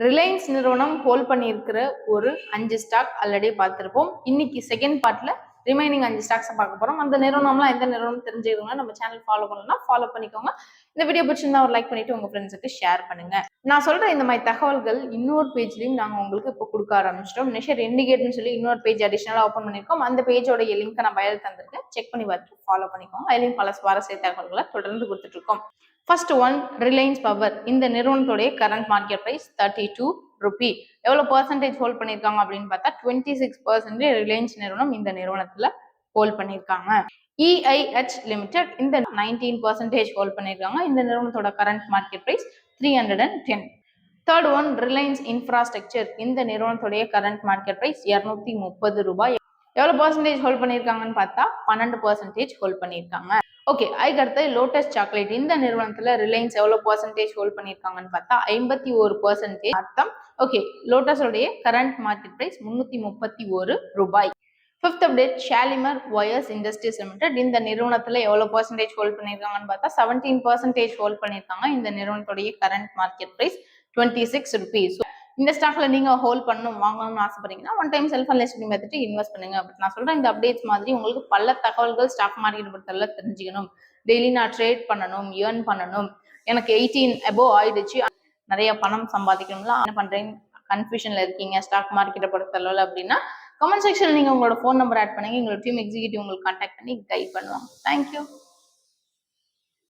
Reliance நிறுவனம் hold பண்ணியிருக்கிற ஒரு 5 ஸ்டாக் ஆல்ரெடி பார்த்துருப்போம். இன்னைக்கு செகண்ட் பார்ட்ல ரிமைனிங் 5 ஸ்டாக்ஸை பார்க்க போறோம். அந்த நிறுவனம்லாம் எந்த நிறுவனம் தெரிஞ்சுக்கோங்க. நம்ம சேனல் ஃபாலோ பண்ணலாம், ஃபாலோ பண்ணிக்கோங்க. இந்த வீடியோ பிடிச்சிருந்தா ஒரு லைக் பண்ணிட்டு உங்க ஃப்ரெண்ட்ஸுக்கு ஷேர் பண்ணுங்க. நான் சொல்ற இந்த மாதிரி தகவல்கள் இன்னொரு பேஜ்லயும் நாங்க உங்களுக்கு இப்போ கொடுக்க ஆரம்பிச்சிட்டோம். நெஷர் இண்டிகேட்னு சொல்லி இன்னொரு பேஜ் அடிஷனலா ஓப்பன் பண்ணிருக்கோம். அந்த பேஜோட லிங்க் நான் பயல் தந்திருக்கேன். செக் பண்ணி பார்த்து ஃபாலோ பண்ணிக்கோங்க. அதுலயும் பல சுவாரஸ்ய தகவல்களை தொடர்ந்து கொடுத்துட்டு இருக்கோம். First one, Reliance power. இந்த நிறுவனத்துடைய கரண்ட் மார்க்கெட் பிரைஸ் 32 ரூபி. எவ்வளவு பர்சன்டேஜ் ஹோல்ட் பண்ணிருக்காங்க அப்படின்னு பார்த்தா 26% ரிலையன்ஸ் நிறுவனம் இந்த நிறுவனத்துல ஹோல்ட் பண்ணிருக்காங்க. EIH லிமிடெட் இந்த 19% ஹோல்ட் பண்ணிருக்காங்க. இந்த நிறுவனத்தோட current market price 310. Third one, Reliance Infrastructure. இந்த நிறுவனத்துடைய கரண்ட் மார்க்கெட் பிரைஸ் 230 ரூபாய். எவ்வளவு பர்சன்டேஜ் ஹோல்ட் பண்ணிருக்காங்கன்னு பார்த்தா 12% ஹோல்ட் பண்ணிருக்காங்க. ஓகே, அதுக்கு அடுத்து லோட்டஸ் சாக்லேட். இந்த நிறுவனத்துல ரிலையன்ஸ் எவ்வளவு பர்சன்டேஜ் ஹோல்ட் பண்ணிருக்காங்கன்னு பார்த்தா 51% அர்த்தம். ஓகே, லோட்டஸோடைய கரண்ட் மார்க்கெட் பிரைஸ் 331 ரூபாய். Fifth update, Shalimar wires industries limited. இந்த நிறுவனத்துல எவ்வளவு பர்சன்டேஜ் ஹோல்ட் பண்ணிருக்காங்கன்னு பார்த்தா 17% ஹோல்ட் பண்ணிருக்காங்க. இந்த நிறுவனத்துடைய கரண்ட் மார்க்கெட் பிரைஸ் 26 rupees. இந்த ஸ்டாக்ல நீங்க ஹோல்ட் பண்ணணும், வாங்கணும்னு ஆசைப்படுறீங்கன்னா one time self analysis method invest பண்ணுங்க. அப்படி நான் சொல்றேன், இந்த அப்டேட்ஸ் மாதிரி உங்களுக்கு பல தகவல்கள் ஸ்டாக் மார்க்கெட் பத்தில தெரிஞ்சுக்கணும். டெய்லி நான் ட்ரேட் பண்ணணும், ஏர்ன் பண்ணணும், எனக்கு 18 above ஆயிடுச்சு, நிறைய பணம் சம்பாதிக்கணும்ல, என்ன பண்றேன் கன்ஃபியூஷன்ல இருக்கீங்க ஸ்டாக் மார்க்கெட்டை பொறுத்தளவில் அப்படின்னா கமெண்ட் செக்ஷன்ல நீங்க உங்களோட ஃபோன் நம்பர் ஆட் பண்ணுங்க. எங்களோட டீம் எக்ஸிக்யூட்டிவ் உங்களுக்கு கான்டாக்ட் பண்ணி கைட் பண்ணுவாங்க. தேங்க்யூ.